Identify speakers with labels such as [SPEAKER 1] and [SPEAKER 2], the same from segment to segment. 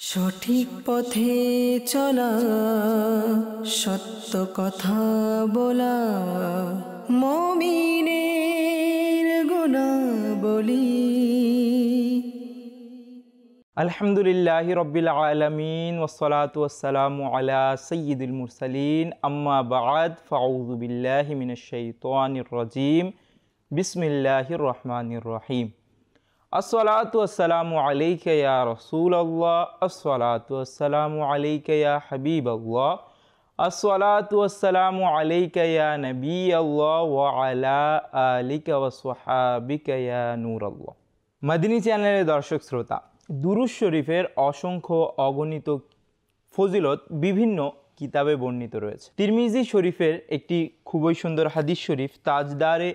[SPEAKER 1] সঠিক পথে চলা, সত্য কথা বলা, মুমিনের গুণাবলী।
[SPEAKER 2] আলহামদুলিল্লাহি রাব্বিল আলামিন ওয়াসসালাতু ওয়াসসালামু আলা সাইয়্যিদিল মুরসালিন আম্মা বা'দ ফাআউযু বিল্লাহি মিনাশ শাইতানির রাজীম বিসমিল্লাহির রহমানির রহিম। আসসালাতু ওয়াসসালামু আলাইকা ইয়া রাসূলুল্লাহ, আসসালাতু ওয়াসসালামু আলাইকা ইয়া হাবিবাল্লাহ, আসসালাতু ওয়াসসালামু আলাইকা ইয়া নবিয়াল্লাহ ওয়া আলা আলিকা ওয়া সাহাবিকা ইয়া নূরাল্লাহ। মদিনী চ্যানেলের দর্শক শ্রোতা, দুরূদ শরীফের অসংখ্য অগণিত ফজিলত বিভিন্ন কিতাবে বর্ণিত রয়েছে। তিরমিজি শরীফের একটি খুবই সুন্দর হাদিস শরীফ তাজদারে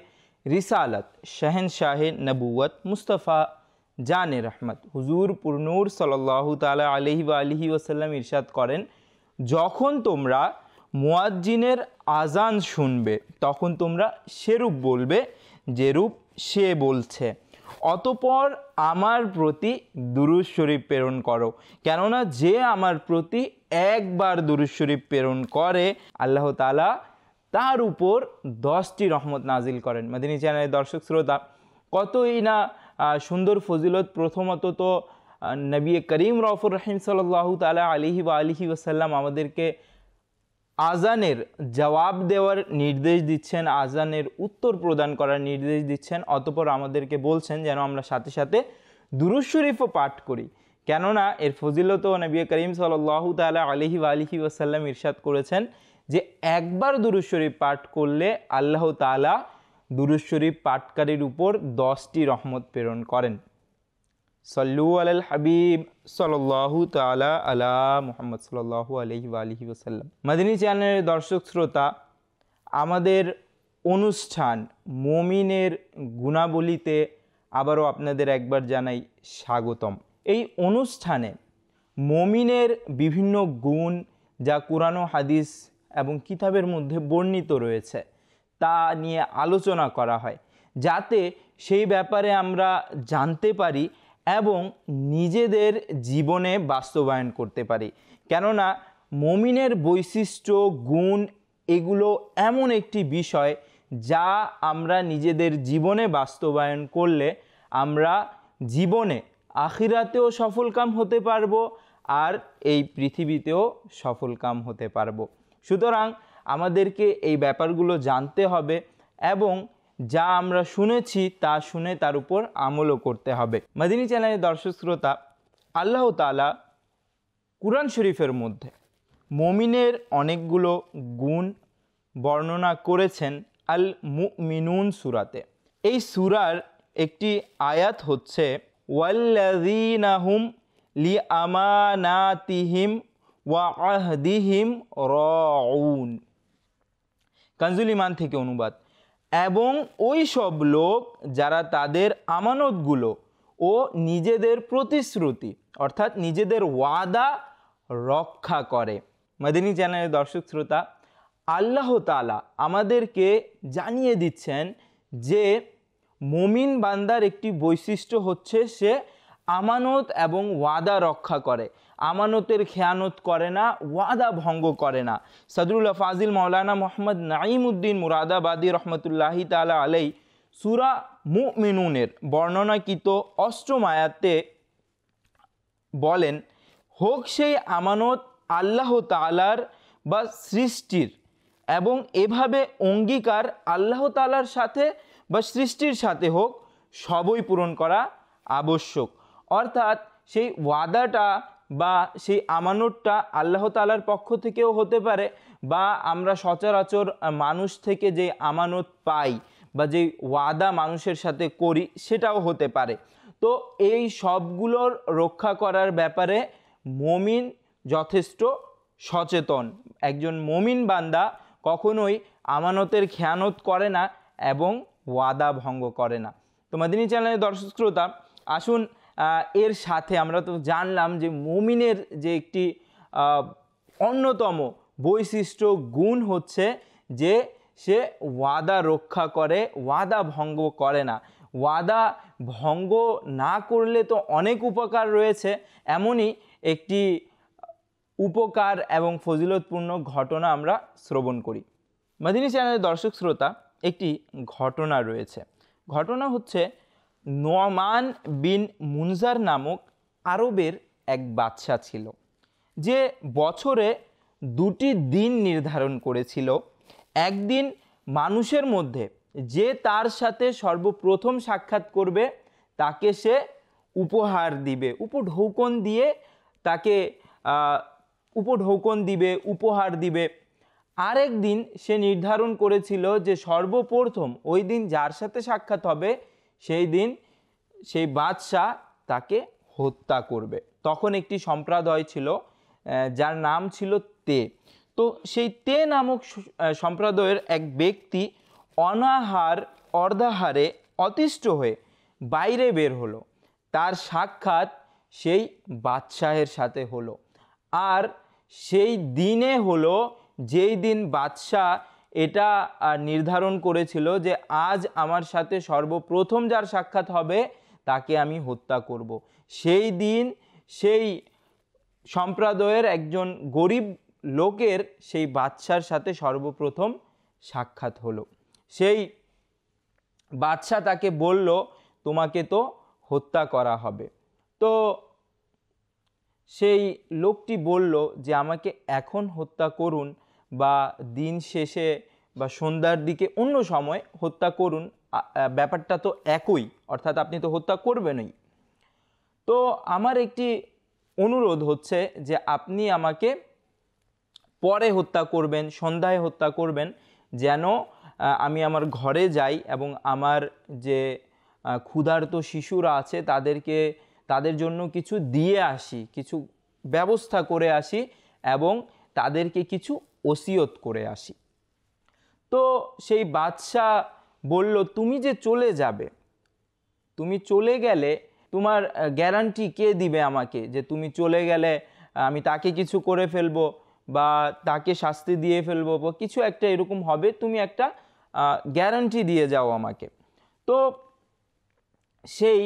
[SPEAKER 2] রিসালাত শাহেনশাহে নবুয়ত মুস্তাফা জানে রহমত হুজুর পুরনূর সাল্লাল্লাহু তাআলা আলাইহি ওয়া আলিহি ওয়াসাল্লাম ইরশাদ করেন, যখন তোমরা মুয়াজ্জিনের আজান শুনবে তখন তোমরা সেরূপ বলবে যেরূপ সে বলছে, অতঃপর আমার প্রতি দুরূদ শরীফ প্রেরণ করো, কেননা যে আমার প্রতি একবার দুরূদ শরীফ প্রেরণ করে আল্লাহ তাআলা তার উপর 10টি রহমত নাজিল করেন। মদিনী চ্যানেলের দর্শক শ্রোতা, কতই না সুন্দর ফজিলত। প্রথমত তো নবী করিম রউফুর রহিম সাল্লাল্লাহু তাআলা আলাইহি ওয়া আলিহি ওয়াসাল্লাম আমাদেরকে আজানের জবাব দেওয়ার নির্দেশ দিচ্ছেন, আজানের উত্তর প্রদান করার নির্দেশ দিচ্ছেন। অতঃপর আমাদেরকে বলছেন যেন আমরা সাথে সাথে দুরূদ শরীফও পাঠ করি, কেননা এর ফজিলত নবী করিম সাল্লাল্লাহু তাআলা আলাইহি ওয়া আলিহি ওয়াসাল্লাম ইরশাদ করেছেন যে একবার দুরূদ শরীফ পাঠ করলে আল্লাহ তাআলা দুরূদ শরীফ পাঠকারীর উপর 10টি রহমত প্রেরণ করেন। সল্লু আলাল হাবিব সাল্লাল্লাহু তাআলা আলা মুহাম্মদ সাল্লাল্লাহু আলাইহি ওয়া আলিহি ওয়াসাল্লাম। মদিনী চ্যানেলের দর্শক শ্রোতা, আমাদের অনুষ্ঠান মুমিনের গুণাবলীতে আবারও আপনাদের একবার জানাই স্বাগতম। এই অনুষ্ঠানে মুমিনের বিভিন্ন গুণ যা কুরআন ও হাদিস এবং কিতাবের মধ্যে বর্ণিত রয়েছে তা নিয়ে আলোচনা করা হয়, যাতে সেই ব্যাপারে আমরা জানতে পারি এবং নিজেদের জীবনে বাস্তবায়ন করতে পারি। কেননা মুমিনের বৈশিষ্ট্য, গুণ এগুলো এমন একটি বিষয় যা আমরা নিজেদের জীবনে বাস্তবায়ন করলে আমরা জীবনে আখিরাতেও সফলকাম হতে পারবো আর এই পৃথিবীতেও সফলকাম হতে পারবো। সুতরাং আমাদেরকে এই ব্যাপারগুলো জানতে হবে এবং যা আমরা শুনেছি তা শুনে তার উপর আমলও করতে হবে। মদিনী চ্যানেলের দর্শক শ্রোতা, আল্লাহ তাআলা কুরআন শরীফের মধ্যে মুমিনের অনেকগুলো গুণ বর্ণনা করেছেন আল মুমিনুন সূরাতে। এই সূরার একটি আয়াত হচ্ছে ওয়াল্লাযীনা হুম লিআমানাতিহিম ওয়া আহদিহিম রাউন। কানজুল ঈমান থেকে অনুবাদ। এবং ওই সব লোক যারা তাদের আমানতগুলো ও নিজেদের প্রতিশ্রুতি অর্থাৎ নিজেদের ওয়াদা রক্ষা করে। মদিনী চ্যানেলের দর্শক শ্রোতা, আল্লাহ তাআলা আমাদেরকে জানিয়ে দিচ্ছেন যে মুমিন বান্দার একটি বৈশিষ্ট্য হচ্ছে সে আমানত এবং ওয়াদা রক্ষা করে, আমানতের খেয়ানত করে না, ওয়াদা ভঙ্গ করে না। সদরুল ফাজিল মাওলানা মোহাম্মদ নাঈমউদ্দিন মুরাদাবাদী রহমতুল্লাহি তাআলা আলাই সূরা মুমিনুনের বর্ণনাকৃত 8ম আয়াতে বলেন, হোক সেই আমানত আল্লাহ তাআলার বা সৃষ্টির, এবং এভাবে অঙ্গীকার আল্লাহ তাআলার সাথে বা সৃষ্টির সাথে হোক, সবই পূরণ করা আবশ্যক। অর্থাৎ সেই ওয়াদাটা বা সেই আমানতটা আল্লাহ তাআলার পক্ষ থেকেও হতে পারে, বা আমরা সচরাচর মানুষ থেকে যে আমানত পাই বা যে ওয়াদা মানুষের সাথে করি সেটাও হতে পারে। তো এই সবগুলোর রক্ষা করার ব্যাপারে মুমিন যথেষ্ট সচেতন। একজন মুমিন বান্দা কখনোই আমানতের খেয়ানত করে না এবং ওয়াদা ভঙ্গ করে না। তো মদিনী চ্যানেলের দর্শক শ্রোতা, আসুন এর সাথে আমরা তো জানলাম যে মুমিনের যে একটি অন্যতম বৈশিষ্ট্য গুণ হচ্ছে যে সে ওয়াদা রক্ষা করে, ওয়াদা ভঙ্গ করে না। ওয়াদা ভঙ্গ না করলে তো অনেক উপকার রয়েছে, এমনই একটি উপকার এবং ফজিলতপূর্ণ ঘটনা আমরা শ্রবণ করি। মাদিনী চ্যানেলের দর্শক শ্রোতা, একটি ঘটনা রয়েছে। ঘটনা হচ্ছে নোমান বিন মুনজার নামক আরবের এক বাদশা ছিল, যে বছরে 2টি দিন নির্ধারণ করেছিল। একদিন মানুষের মধ্যে যে তার সাথে সর্বপ্রথম সাক্ষাৎ করবে তাকে সে উপহার দিবে, উপঢৌকন দিয়ে তাকে উপঢৌকন দিবে, উপহার দিবে। আরেক দিন সে নির্ধারণ করেছিল যে সর্বপ্রথম ওই দিন যার সাথে সাক্ষাৎ হবে সেই দিন সেই বাদশাহ তাকে হত্যা করবে। তখন একটি সম্প্রদায় ছিল যার নাম ছিল তে। তো সেই তে নামক সম্প্রদায়ের এক ব্যক্তি অর্ধাহারে অতিষ্ঠ হয়ে বাইরে বের হলো। তার সাক্ষাৎ সেই বাদশাহের সাথে হলো। আর সেই দিনে হলো যেই দিন বাদশাহ এটা নির্ধারণ করেছিল যে আজ আমার সাথে সর্বপ্রথম যার সাক্ষাৎ হবে তাকে আমি হত্যা করব। সেই দিন সেই সম্প্রদায়ের একজন গরিব লোকের সেই বাদশার সাথে সর্বপ্রথম সাক্ষাৎ হলো। সেই বাদশা তাকে বলল, তোমাকে তো হত্যা করা হবে। তো সেই লোকটি বলল যে আমাকে এখন হত্যা করুন বা দিন শেষে বা সন্ধ্যার দিকে অন্য সময় হত্যা করুন, ব্যাপারটা তো একই, অর্থাৎ আপনি তো হত্যা করবেনই। তো আমার একটি অনুরোধ হচ্ছে যে আপনি আমাকে পরে হত্যা করবেন, সন্ধ্যায় হত্যা করবেন, যেন আমি আমার ঘরে যাই এবং আমার যে ক্ষুধার্ত শিশুরা আছে তাদের জন্য কিছু দিয়ে আসি, কিছু ব্যবস্থা করে আসি এবং তাদেরকে কিছু ওসিয়ত করে আসি। তো সেই বাদশা বলল, তুমি যে চলে যাবে, তুমি চলে গেলে তোমার গ্যারান্টি কে দিবে আমাকে যে তুমি চলে গেলে আমি তাকে কিছু করে ফেলবো বা তাকে শাস্তি দিয়ে ফেলবো বা কিছু একটা এরকম হবে, তুমি একটা গ্যারান্টি দিয়ে যাও আমাকে। তো সেই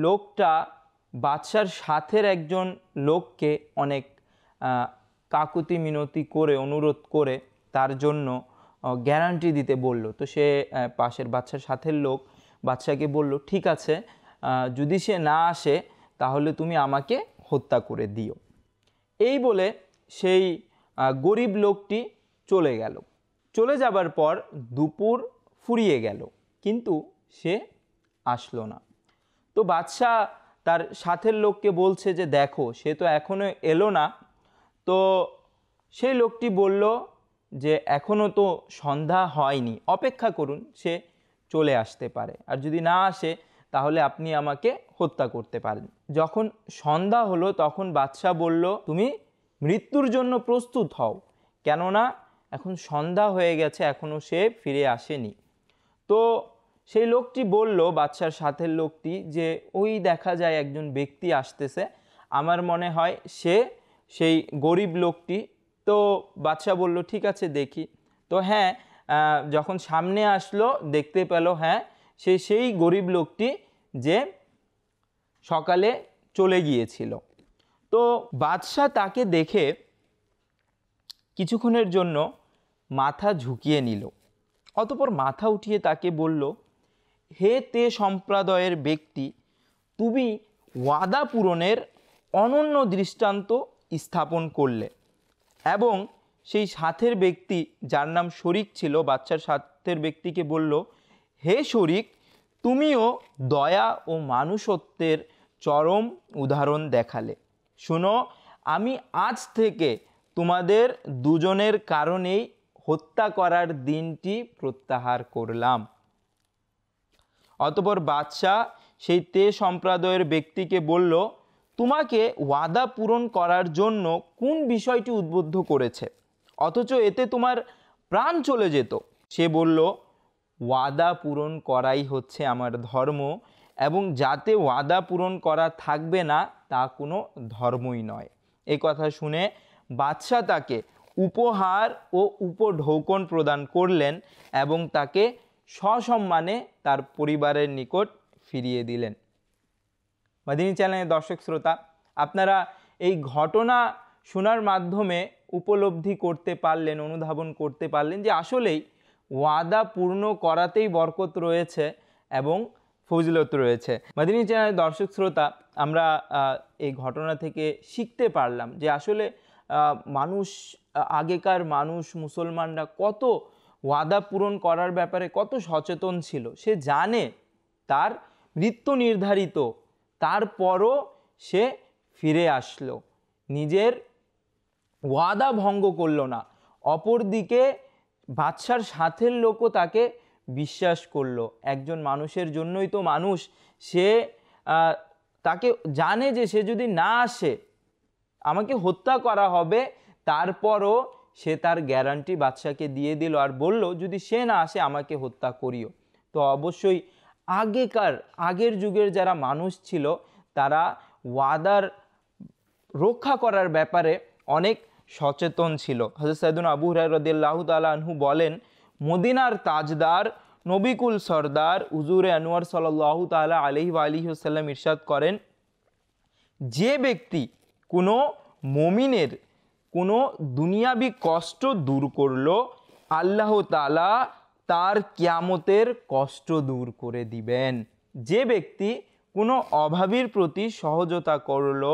[SPEAKER 2] লোকটা বাদশার সাথের একজন লোককে অনেক কাকুতি মিনতি করে অনুরোধ করে তার জন্য গ্যারান্টি দিতে বলল। তো সে পাশের বাদশার সাথের লোক বাদশাকে বলল, ঠিক আছে, যদি সে না আসে তাহলে তুমি আমাকে হত্যা করে দিও। এই বলে সেই গরিব লোকটি চলে গেল। চলে যাবার পর দুপুর ফুরিয়ে গেল, কিন্তু সে আসলো না। তো বাদশা তার সাথের লোককে বলছে যে দেখো, সে তো এখনো এলো না। তো সেই লোকটি বলল যে এখনো তো সন্ধ্যা হয়নি, অপেক্ষা করুন, সে চলে আসতে পারে, আর যদি না আসে তাহলে আপনি আমাকে হত্যা করতে পারেন। যখন সন্ধ্যা হলো তখন বাদশা বলল, তুমি মৃত্যুর জন্য প্রস্তুত হও, কেননা এখন সন্ধ্যা হয়ে গেছে, এখনো সে ফিরে আসেনি। তো সেই লোকটি বলল, বাদশার সাথের লোকটি, যে ওই দেখা যায় একজন ব্যক্তি আসতেছে, আমার মনে হয় সে সেই গরিব লোকটি। তো বাদশা বলল, ঠিক আছে দেখি। তো হ্যাঁ, যখন সামনে আসলো দেখতে পেল হ্যাঁ সে সেই গরিব লোকটি যে সকালে চলে গিয়েছিল। তো বাদশা তাকে দেখে কিছুক্ষণের জন্য মাথা ঝুঁকিয়ে নিল, অতঃপর মাথা উঠিয়ে তাকে বলল, হে তে সম্প্রদায়ের ব্যক্তি, তুমি ওয়াদা পূরণের অনন্য দৃষ্টান্ত স্থাপন করলে। এবং সেই সাথের ব্যক্তি যার নাম শরিক ছিল, বাদশার সাথের ব্যক্তিকে বলল, হে শরিক, তুমিও দয়া ও মানুষত্বের চরম উদাহরণ দেখালে। শোনো, আমি আজ থেকে তোমাদের দুজনের কারণেই হত্যা করার দিনটি প্রত্যাহার করলাম। অতঃপর বাদশাহ সেই তে সম্প্রদায়ের ব্যক্তিকে বলল, তোমাকে ওয়াদা পূরণ করার জন্য কোন বিষয়টি উদ্বুদ্ধ করেছে, অথচ এতে তোমার প্রাণ চলে যেত? সে বলল, ওয়াদা পূরণ করাই হচ্ছে আমার ধর্ম, এবং যাতে ওয়াদা পূরণ করা থাকবে না তা কোনো ধর্মই নয়। এই কথা শুনে বাদশাহ তাকে উপহার ও উপঢৌকন প্রদান করলেন এবং তাকে সসম্মানে তার পরিবারের নিকট ফিরিয়ে দিলেন। মাদিনী চ্যানেলের দর্শক শ্রোতা, আপনারা এই ঘটনা শোনার মাধ্যমে উপলব্ধি করতে পারলেন, অনুধাবন করতে পারলেন যে আসলেই ওয়াদা পূর্ণ করাতেই বরকত রয়েছে এবং ফজিলত রয়েছে। মাদিনী চ্যানেলের দর্শক শ্রোতা, আমরা এই ঘটনা থেকে শিখতে পারলাম যে আসলে মানুষ, আগেকার মানুষ, মুসলমানরা কত ওয়াদা পূরণ করার ব্যাপারে কত সচেতন ছিল। সে জানে তার মৃত্যু নির্ধারিত, তারপরও সে ফিরে আসলো, নিজের ওয়াদা ভঙ্গ করলো না। অপরদিকে বাদশার সাথের লোকও তাকে বিশ্বাস করলো। একজন মানুষের জন্যই তো মানুষ, সে তাকে জানে যে সে যদি না আসে আমাকে হত্যা করা হবে, তারপরও সে তার গ্যারান্টি বাদশাকে দিয়ে দিল আর বলল যদি সে না আসে আমাকে হত্যা করিও। তো অবশ্যই আগের যুগের যারা মানুষ ছিল তারা ওয়াদার রক্ষা করার ব্যাপারে অনেক সচেতন ছিল। হযরত সাইয়েদুনা আবু হুরায়রা রাদিয়াল্লাহু তাআলা আনহু বলেন, মদিনার তাজদার, নবিকুল সরদার হুজুরে আনোয়ার সাল্লাল্লাহু তাআলা আলাইহি ওয়া আলিহি ওয়াসাল্লাম ইরশাদ করেন, যে ব্যক্তি কোনো মুমিনের কোনো দুনিয়াবি কষ্ট দূর করলো, আল্লাহ তাআলা তার কিয়ামতের কষ্ট দূর করে দিবেন। যে ব্যক্তি কোনো অভাবীর প্রতি সহজতা করলো,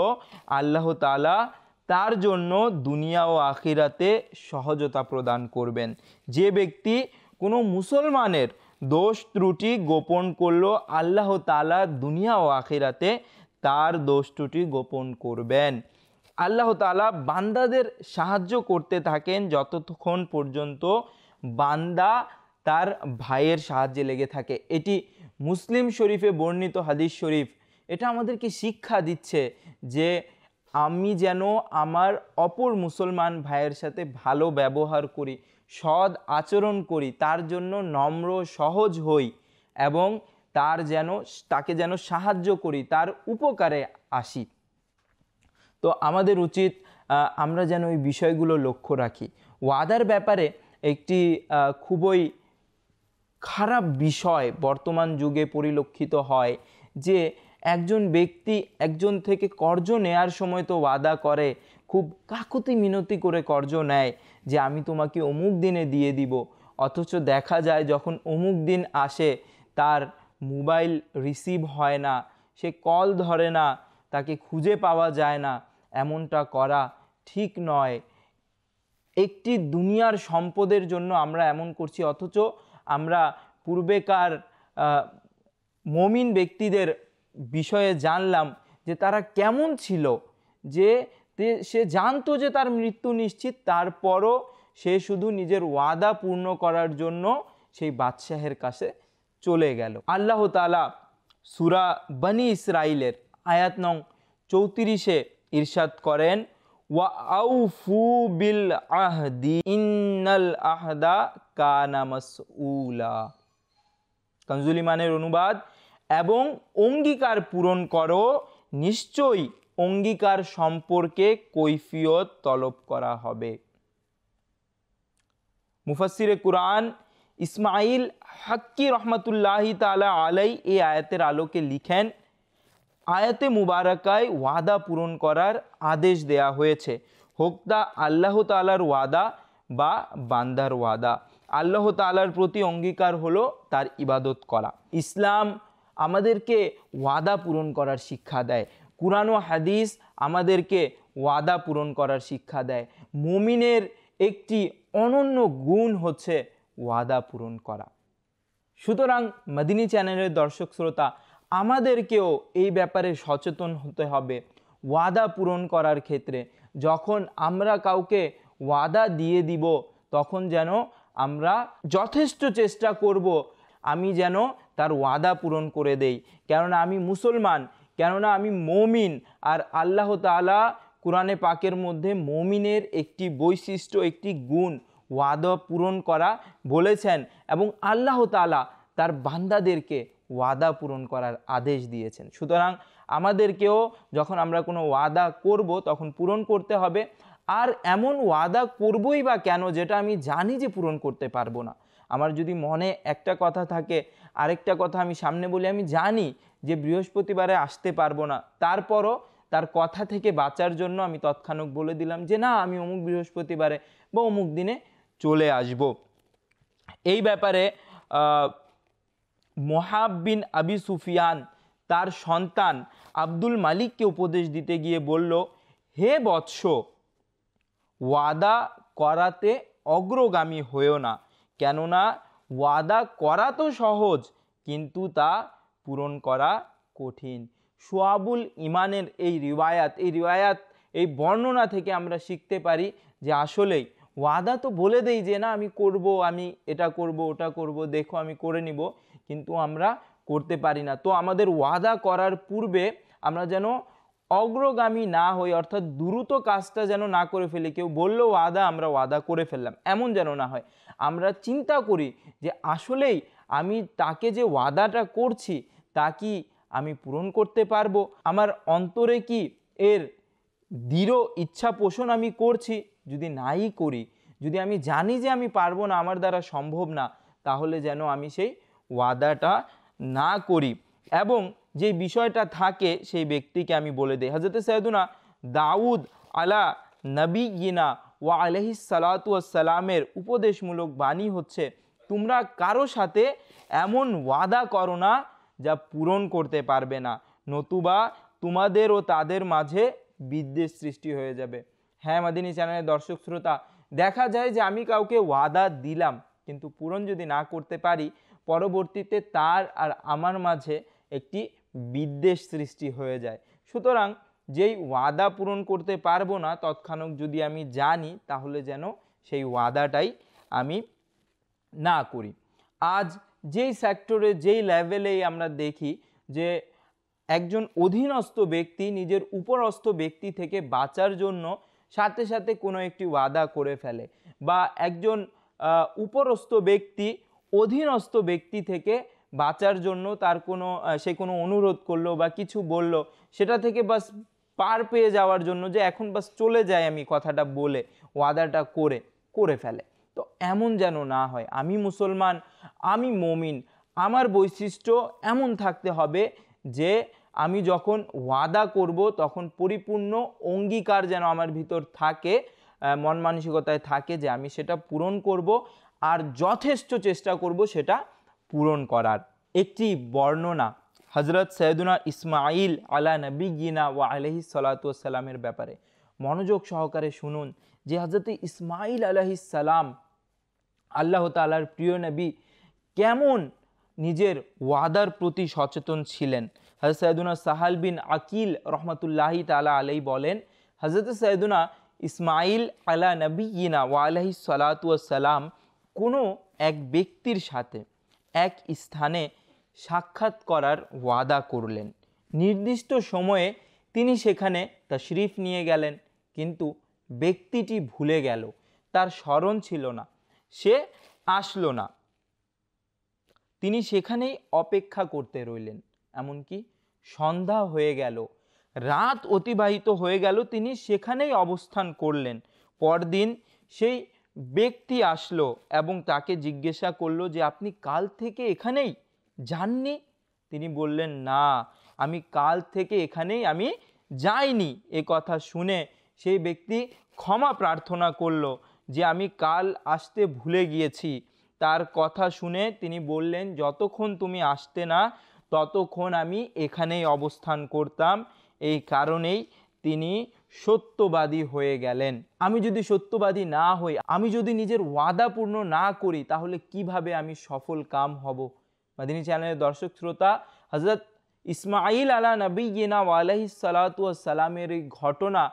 [SPEAKER 2] আল্লাহ তাআলা তার জন্য দুনিয়া ও আখিরাতে সহজতা প্রদান করবেন। যে ব্যক্তি কোনো মুসলমানের দোষ ত্রুটি গোপন করলো, আল্লাহ তাআলা দুনিয়া ও আখিরাতে তার দোষ ত্রুটি গোপন করবেন। আল্লাহ তাআলা বান্দাদের সাহায্য করতে থাকেন যতক্ষণ পর্যন্ত বান্দা তার ভাইয়ের সাহায্যে লেগে থাকে। এটি মুসলিম শরীফে বর্ণিত হাদিস শরীফ। এটা আমাদেরকে শিক্ষা দিচ্ছে যে আমি যেন আমার অপর মুসলমান ভাইয়ের সাথে ভালো ব্যবহার করি, সৎ আচরণ করি, তার জন্য নম্র সহজ হই এবং তাকে যেন সাহায্য করি, তার উপকারে আসি। তো আমাদের উচিত আমরা যেন এই বিষয়গুলো লক্ষ্য রাখি। ওয়াদার ব্যাপারে একটি খুবই খারাপ বিষয় বর্তমান যুগে পরিলক্ষিত হয় যে একজন ব্যক্তি একজন থেকে কর্জ নেয়ার সময় তো ওয়াদা করে, খুব কাকুতি মিনতি করে কর্জ নেয় যে আমি তোমাকে অমুক দিনে দিয়ে দিব, অথচ দেখা যায় যখন অমুক দিন আসে তার মোবাইল রিসিভ হয় না, সে কল ধরে না, তাকে খুঁজে পাওয়া যায় না। এমনটা করা ঠিক নয়। একটি দুনিয়ার সম্পদের জন্য আমরা এমন করছি, অথচ আমরা পূর্বেকার মুমিন ব্যক্তিদের বিষয়ে জানলাম যে তারা কেমন ছিল, যে সে জানতো যে তার মৃত্যু নিশ্চিত, তারপরও সে শুধু নিজের ওয়াদা পূর্ণ করার জন্য সেই বাদশাহের কাছে চলে গেল। আল্লাহ তাআলা সূরা বনি ইসরাইলের আয়াত নং 34-এ ইরশাদ করেন, ওয়া আউফু বিল আহদি ইন্নাল আহদা কানা মাসউলা। কানজুল ইমানের অনুবাদ, এবং অঙ্গীকার পূরণ করো, নিশ্চয়ই অঙ্গীকার সম্পর্কে কৈফিয়ত তলব করা হবে। মুফাসসিরে কুরআন ইসমাইল হাক্কি রহমাতুল্লাহি তাআলা আলাই এই আয়াতের আলোকে লিখেন, আয়াতে মুবারাকায় ওয়াদা পূরণ করার আদেশ দেয়া হয়েছে, হোক তা আল্লাহ তাআলার ওয়াদা বা বান্দার ওয়াদা। আল্লাহ তাআলার প্রতি অঙ্গীকার হলো তার ইবাদত করা। ইসলাম আমাদেরকে ওয়াদা পূরণ করার শিক্ষা দেয়। কুরআন ও হাদিস আমাদেরকে ওয়াদা পূরণ করার শিক্ষা দেয়। মুমিনের একটি অনন্য গুণ হচ্ছে ওয়াদা পূরণ করা। সুতরাং মদিনী চ্যানেলের দর্শক শ্রোতা, আমাদেরকেও এই ব্যাপারে সচেতন হতে হবে। ওয়াদা পূরণ করার ক্ষেত্রে যখন আমরা কাউকে ওয়াদা দিয়ে দিব, তখন যেন আমরা যথেষ্ট চেষ্টা করব আমি যেন তার ওয়াদা পূরণ করে দেই। কেননা আমি মুসলমান, কেননা আমি মুমিন। আর আল্লাহ তাআলা কুরআনে পাকের মধ্যে মুমিনের একটি বৈশিষ্ট্য, একটি গুণ ওয়াদা পূরণ করা বলেছেন, এবং আল্লাহ তাআলা তার বান্দাদেরকে ওয়াদা পূরণ করার আদেশ দিয়েছেন। সুতরাং আমাদেরকেও যখন আমরা কোনো ওয়াদা করব তখন পূরণ করতে হবে। আর এমন ওয়াদা করবই বা কেন যেটা আমি জানি যে পূরণ করতে পারবো না। আমার যদি মনে একটা কথা থাকে, আরেকটা কথা আমি সামনে বলি, আমি জানি যে বৃহস্পতিবারে আসতে পারবো না, তারপরও তার কথা থেকে বাঁচার জন্য আমি তৎক্ষণাৎ বলে দিলাম যে না, আমি অমুক বৃহস্পতিবারে বা অমুক দিনে চলে আসব। এই ব্যাপারে মুহাব বিন আবি সুফিয়ান তার সন্তান আব্দুল মালিককে উপদেশ দিতে গিয়ে বলল, হে বৎস, ওয়াদা করাতে অগ্রগামী হয়েও না, কেননা ওয়াদা করা তো সহজ কিন্তু তা পূরণ করা কঠিন। শুআবুল ইমানের এই রিওয়ায়াত এই বর্ণনা থেকে আমরা শিখতে পারি যে আসলেই ওয়াদা তো বলে দেই যে না আমি করব, আমি এটা করব, ওটা করব, দেখো আমি করে নিব, কিন্তু আমরা করতে পারি না। তো আমাদের ওয়াদা করার পূর্বে আমরা যেন অগ্রগামী না হই, অর্থাৎ দ্রুত কাজটা যেন না করে ফেলি। কেউ বললো ওয়াদা, আমরা ওয়াদা করে ফেললাম, এমন যেন না হয়। আমরা চিন্তা করি যে আসলেই আমি তাকে যে ওয়াদাটা করছি তা কি আমি পূরণ করতে পারবো, আমার অন্তরে কি এর দৃঢ় ইচ্ছা পোষণ আমি করছি। যদি নাই করি, যদি আমি জানি যে আমি পারবো না, আমার দ্বারা সম্ভব না, তাহলে যেন আমি সেই ওয়াদাটা না করি। এবং যে বিষয়টা থাকে সেই ব্যক্তিকে আমি বলে দিই। হযরত সৈয়দনা দাউদ আলা নবিয়িনা ওয়া আলাইহিস সালাতু ওয়াস সালামের উপদেশমূলক বাণী হচ্ছে, তোমরা কারো সাথে এমন ওয়াদা করো না যা পূরণ করতে পারবে না, নতুবা তোমাদের ও তাদের মাঝে বিদ্বেষ সৃষ্টি হয়ে যাবে। হ্যাঁ মাদিনী চ্যানেলের দর্শক শ্রোতা, দেখা যায় যে আমি কাউকে ওয়াদা দিলাম কিন্তু পূরণ যদি না করতে পারি, পরবর্তীতে তার আর আমার মাঝে একটি বিদ্বেষ সৃষ্টি হয়ে যায়। সুতরাং যেই ওয়াদা পূরণ করতে পারবো না তৎক্ষণাৎ যদি আমি জানি, তাহলে যেন সেই ওয়াদাটাই আমি না করি। আজ যেই সেক্টরে, যেই লেভেলেই আমরা দেখি যে একজন অধীনস্থ ব্যক্তি নিজের উপরস্থ ব্যক্তি থেকে বাঁচার জন্য সাথে সাথে কোনো একটি ওয়াদা করে ফেলে, বা একজন উপরস্থ ব্যক্তি অধীনস্থ ব্যক্তি থেকে বাঁচার জন্য তার সে কোনো অনুরোধ করলো বা কিছু বলল, সেটা থেকে বাস পার পেয়ে যাওয়ার জন্য যে এখন বাস চলে যায় আমি কথাটা বলে, ওয়াদাটা করে ফেলে। তো এমন যেন না হয়। আমি মুসলমান, আমি মুমিন, আমার বৈশিষ্ট্য এমন থাকতে হবে যে আমি যখন ওয়াদা করব তখন পরিপূর্ণ অঙ্গীকার যেন আমার ভিতর থাকে, মন মানসিকতায় থাকে যে আমি সেটা পূরণ করব আর যথেষ্ট চেষ্টা করব সেটা পূরণ করার। একটি বর্ণনা হযরত সৈয়দনা ইসমাঈল আলা নবিয়িনা ওয়া আলাইহিস সালাতু ওয়াস সালামের ব্যাপারে, মনোযোগ সহকারে শুনুন যে হযরত ইসমাঈল আলাইহিস সালাম আল্লাহ তাআলার প্রিয় নবী কেমন নিজের ওয়াদার প্রতি সচেতন ছিলেন। হযরত সৈয়দনা সাহাল বিন আকিল রহমাতুল্লাহি তাআলা আলাইহি বলেন, হযরত সৈয়দনা ইসমাঈল আলা নবিয়িনা ওয়া আলাইহিস সালাতু ওয়াস সালাম কোনো এক ব্যক্তির সাথে এক স্থানে সাক্ষাৎ করার ওয়াদা করলেন। নির্দিষ্ট সময়ে তিনি সেখানে তাশরিফ নিয়ে গেলেন, কিন্তু ব্যক্তিটি ভুলে গেল, তার স্মরণ ছিল না, সে আসলো না। তিনি সেখানেই অপেক্ষা করতে রইলেন, এমনকি সন্ধ্যা হয়ে গেল, রাত অতিবাহিত হয়ে গেল, তিনি সেখানেই অবস্থান করলেন। পরদিন সেই ব্যক্তি আসলো এবং তাকে জিজ্ঞাসা করলো যে আপনি কাল থেকে এখানেই যাননি? তিনি বললেন না, আমি কাল থেকে এখানেই আমি যাইনি। এ কথা শুনে সেই ব্যক্তি ক্ষমা প্রার্থনা করলো যে আমি কাল আসতে ভুলে গিয়েছি। তার কথা শুনে তিনি বললেন, যতক্ষণ তুমি আসতে না ততক্ষণ আমি এখানেই অবস্থান করতাম। এই কারণেই তিনি সত্যবাদী হয়ে গেলেন। আমি যদি সত্যবাদী না হই, আমি যদি নিজের ওয়াদা পূর্ণ না করি, তাহলে কিভাবে আমি সফল কাম হব? মাদিনী চ্যানেলের দর্শক শ্রোতা, হযরত ইসমাঈল আলা নবিয়িনা ওয়া আলাইহিস সালাতু ওয়াস সালামের এই ঘটনা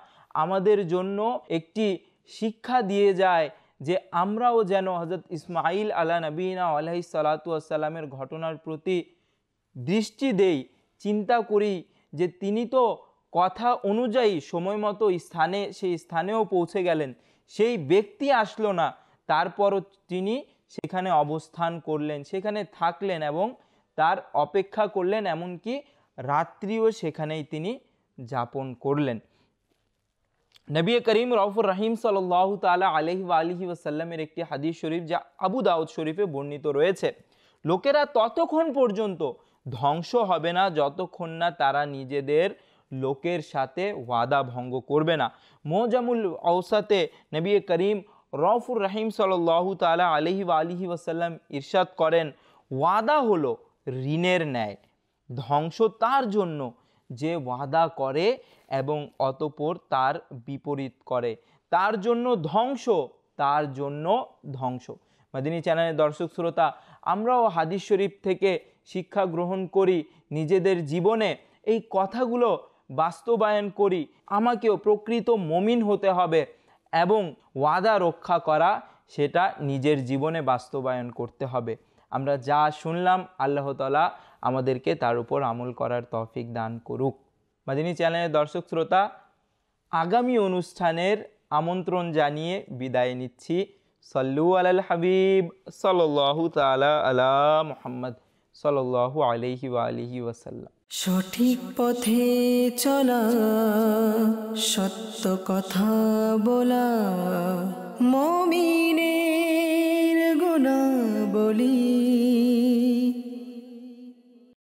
[SPEAKER 2] আমাদের জন্য একটি শিক্ষা দিয়ে যায় যে আমরাও যেন হযরত ইসমাঈল আলা নবিয়িনা ওয়া আলাইহিস সালাতু ওয়াস সালামের ঘটনার প্রতি দৃষ্টি দেই, চিন্তা করি যে তিনি তো কথা অনুযায়ী সময় মতো সেই স্থানেও পৌঁছে গেলেন, সেই ব্যক্তি আসলো না, তারপরও তিনি সেখানে অবস্থান করলেন, সেখানে থাকলেন এবং তার অপেক্ষা করলেন, এমনকি রাত্রিও সেখানেই তিনি যাপন করলেন। নবী করিম রউফুর রহিম সাল্লাল্লাহু তাআলা আলাইহি ওয়া আলিহি ওয়াসাল্লামের একটি হাদিস শরীফ যা আবু দাউদ শরীফে বর্ণিত রয়েছে, লোকেরা ততক্ষণ পর্যন্ত ধ্বংস হবে না যতক্ষণ না তারা নিজেদের লোকের সাথে ওয়াদা ভঙ্গ করবে না। মোজামুল আওসাতে নবী করিম রউফুর রহিম সাল্লাল্লাহু তাআলা আলাইহি ওয়া আলিহি ওয়াসাল্লাম ইরশাদ করেন, ওয়াদা হলো ঋণের ন্যায়, ধ্বংস তার জন্য যে ওয়াদা করে এবং অতঃপর তার বিপরীত করে, তার জন্য ধ্বংস, তার জন্য ধ্বংস। মাদিনী চ্যানেলের দর্শক শ্রোতা, আমরাও হাদিস শরীফ থেকে শিক্ষা গ্রহণ করি, নিজেদের জীবনে এই কথাগুলো বাস্তবায়ন করি। আমাকেও প্রকৃত মুমিন হতে হবে এবং ওয়াদা রক্ষা করা সেটা নিজের জীবনে বাস্তবায়ন করতে হবে। আমরা যা শুনলাম আল্লাহ তাআলা আমাদেরকে তার উপর আমল করার তৌফিক দান করুক। মাদিনী চ্যানেলের দর্শক শ্রোতা, আগামী অনুষ্ঠানের আমন্ত্রণ জানিয়ে বিদায় নিচ্ছি। সল্লু আলাল হাবিব সাল্লাল্লাহু তাআলা আলা মুহাম্মদ সাল্লাল্লাহু আলাইহি ওয়া আলিহি ওয়াসাল্লাম।
[SPEAKER 1] সঠিক পথে চলা, সত্য কথা বলা, মুমিন